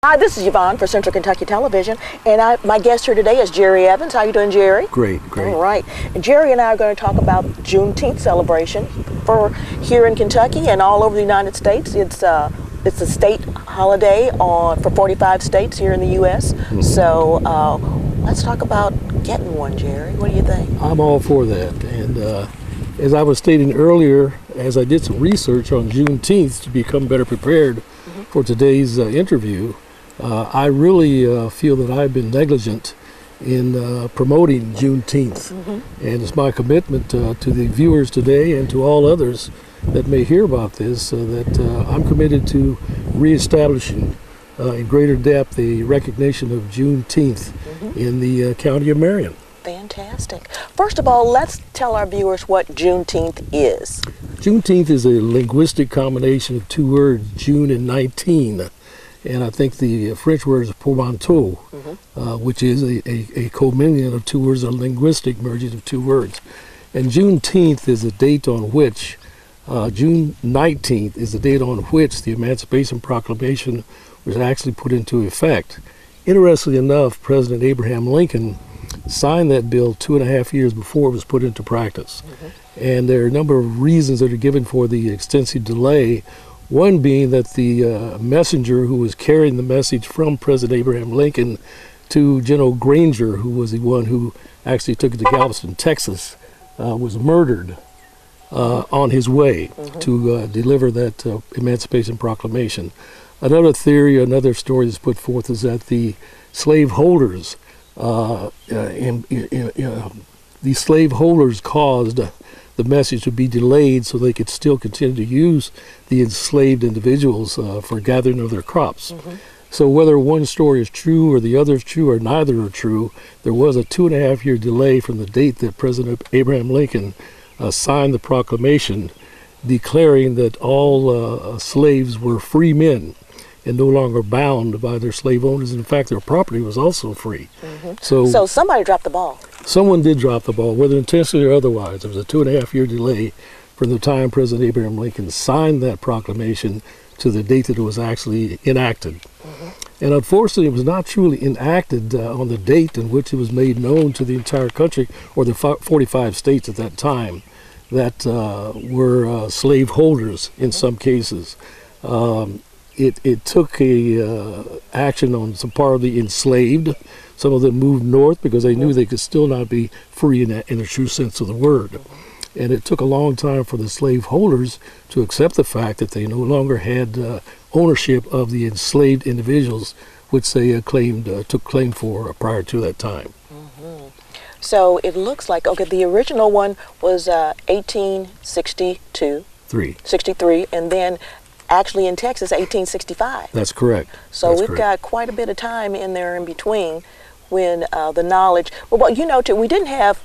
Hi, this is Yvonne for Central Kentucky Television, and my guest here today is Jerry Evans. How you doing, Jerry? Great, great. All right. And Jerry and I are going to talk about Juneteenth celebration for here in Kentucky and all over the United States. It's a state holiday for 45 states here in the U.S. Mm-hmm. So let's talk about getting one, Jerry. What do you think? I'm all for that. And as I was stating earlier, as I did some research on Juneteenth to become better prepared for today's interview, I really feel that I've been negligent in promoting Juneteenth. And it's my commitment to the viewers today and to all others that may hear about this that I'm committed to reestablishing in greater depth the recognition of Juneteenth in the county of Marion. Fantastic. First of all, let's tell our viewers what Juneteenth is. Juneteenth is a linguistic combination of two words, June and 19. And I think the French word is portmanteau, which is a communion of two words, a linguistic merging of two words. And Juneteenth is the date on which, June 19th is the date on which the Emancipation Proclamation was actually put into effect. Interestingly enough, President Abraham Lincoln signed that bill 2.5 years before it was put into practice. And there are a number of reasons that are given for the extensive delay. One being that the messenger who was carrying the message from President Abraham Lincoln to General Granger, who was the one who actually took it to Galveston, Texas, was murdered on his way to deliver that Emancipation Proclamation. Another theory, another story that's put forth is that the slaveholders, caused the message to be delayed so they could still continue to use the enslaved individuals for gathering of their crops. So whether one story is true or the other is true or neither are true, there was a 2.5 year delay from the date that President Abraham Lincoln signed the proclamation declaring that all slaves were free men and no longer bound by their slave owners. In fact, their property was also free. So somebody dropped the ball. Someone did drop the ball, whether intentionally or otherwise. There was a 2.5 year delay from the time President Abraham Lincoln signed that proclamation to the date that it was actually enacted. And unfortunately, it was not truly enacted on the date in which it was made known to the entire country, or the 45 states at that time that were slave holders in some cases. It took action on some part of the enslaved. Some of them moved north because they knew they could still not be free in the true sense of the word. And it took a long time for the slave holders to accept the fact that they no longer had ownership of the enslaved individuals, which they took claim for prior to that time. So it looks like, okay, the original one was 1862. 63, and then actually in Texas, 1865. That's correct. So we've got quite a bit of time in there in between when the knowledge, well, you know, we didn't have,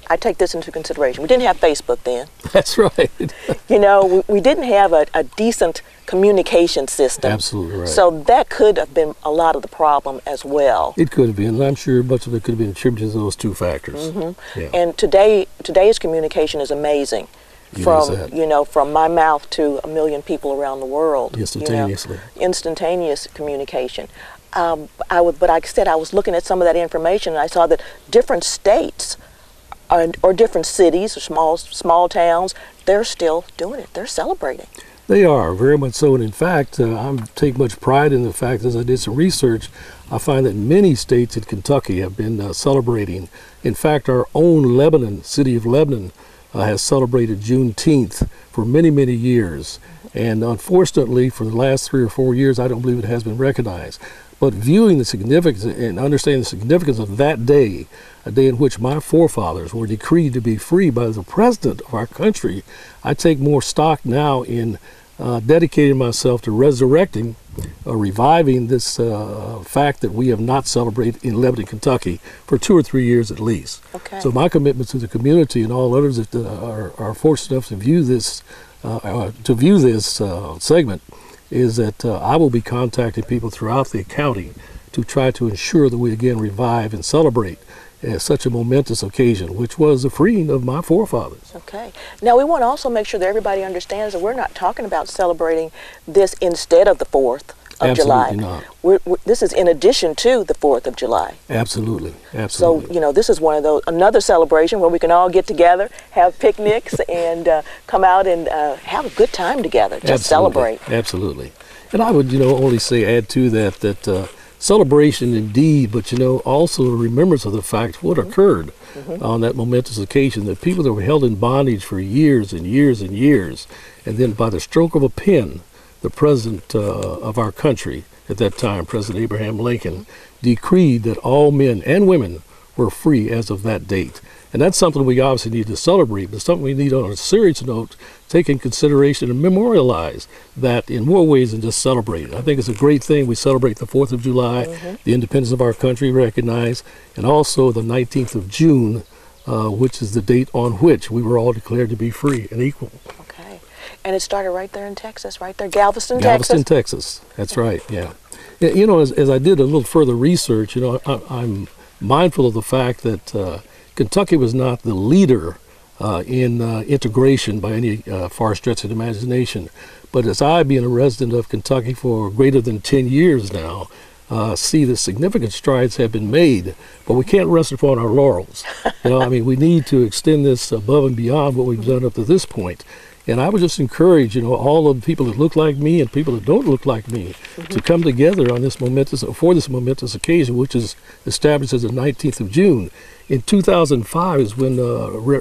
I take this into consideration, we didn't have Facebook then. That's right. You know, we didn't have a decent communication system. Absolutely right. So that could have been a lot of the problem as well. It could have been, and I'm sure much of it could have been attributed to those two factors. Yeah. And today's communication is amazing. From my mouth to 1 million people around the world. Instantaneously. Instantaneous communication. But like I said, I was looking at some of that information and I saw that different states or different cities or small towns, they're still doing it. They're celebrating. They are, very much so. And in fact, I take much pride in the fact, as I did some research, I find that many states in Kentucky have been celebrating. In fact, our own Lebanon, city of Lebanon, has celebrated Juneteenth for many, many years. And unfortunately, for the last 3 or 4 years, I don't believe it has been recognized. But viewing the significance and understanding the significance of that day, a day in which my forefathers were decreed to be free by the president of our country, I take more stock now in dedicating myself to resurrecting, reviving this fact that we have not celebrated in Lebanon, Kentucky for 2 or 3 years at least. Okay. So my commitment to the community and all others that are fortunate enough to view this segment is that I will be contacting people throughout the county to try to ensure that we again revive and celebrate such a momentous occasion, which was the freeing of my forefathers. Okay. Now we want to also make sure that everybody understands that we're not talking about celebrating this instead of the 4th of July. Absolutely not. This is in addition to the 4th of July. Absolutely. So, Absolutely. you know, this is one of those, another celebration where we can all get together, have picnics, and come out and have a good time together, just celebrate. Absolutely. And I would, only say, add to that celebration indeed, but, also a remembrance of the fact what occurred on that momentous occasion, that people that were held in bondage for years and years and years, and then by the stroke of a pen, the president of our country at that time, President Abraham Lincoln, decreed that all men and women were free as of that date. And that's something we obviously need to celebrate, but something we need on a serious note, take in consideration and memorialize that in more ways than just celebrate. I think it's a great thing we celebrate the 4th of July, the independence of our country recognized, and also the 19th of June, which is the date on which we were all declared to be free and equal. Okay. And it started right there in Texas, right there, Galveston, Galveston, Texas. That's right, yeah. As I did a little further research, I'm mindful of the fact that Kentucky was not the leader in integration by any far stretch of the imagination. But as I, being a resident of Kentucky for greater than 10 years now, see that significant strides have been made, but we can't rest upon our laurels. We need to extend this above and beyond what we've done up to this point. And I would just encourage, all of the people that look like me and people that don't look like me to come together on this for this momentous occasion, which is established as the 19th of June. In 2005 is when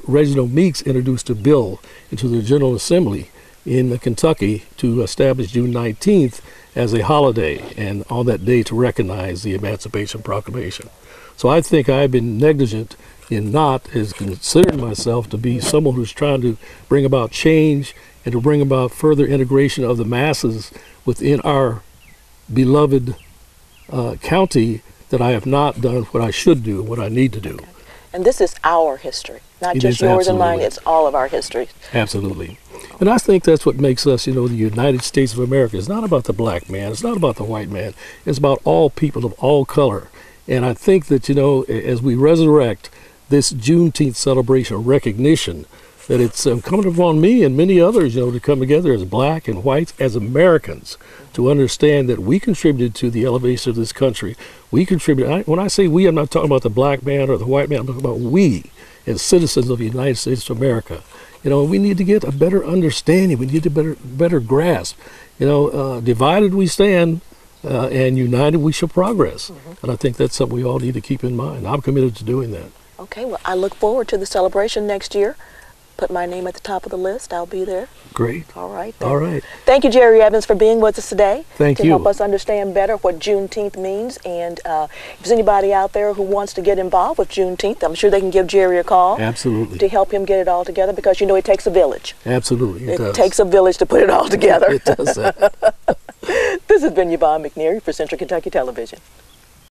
Reginald Meeks introduced a bill into the General Assembly in Kentucky to establish June 19th as a holiday, and on that day to recognize the Emancipation Proclamation. So I think I've been negligent in not considering myself to be someone who's trying to bring about change and to bring about further integration of the masses within our beloved county, that I have not done what I should do, what I need to do. Okay. And this is our history, not just yours and mine, it's all of our history. Absolutely. And I think that's what makes us, the United States of America. It's not about the black man, it's not about the white man, it's about all people of all color. And I think that, as we resurrect this Juneteenth celebration recognition, that it's incumbent upon me and many others, to come together as black and whites, as Americans, to understand that we contributed to the elevation of this country. We contributed. When I say we, I'm not talking about the black man or the white man. I'm talking about we as citizens of the United States of America. We need to get a better understanding. We need a better grasp. Divided we stand, and united we shall progress. And I think that's something we all need to keep in mind. I'm committed to doing that. Okay, well, I look forward to the celebration next year. Put my name at the top of the list. I'll be there. Great. All right. All right. Thank you, Jerry Evans, for being with us today. Thank you. To help us understand better what Juneteenth means. And if there's anybody out there who wants to get involved with Juneteenth, I'm sure they can give Jerry a call. Absolutely. To help him get it all together, because it takes a village. Absolutely. It takes a village to put it all together. It does that. This has been Yvonne McNary for Central Kentucky Television.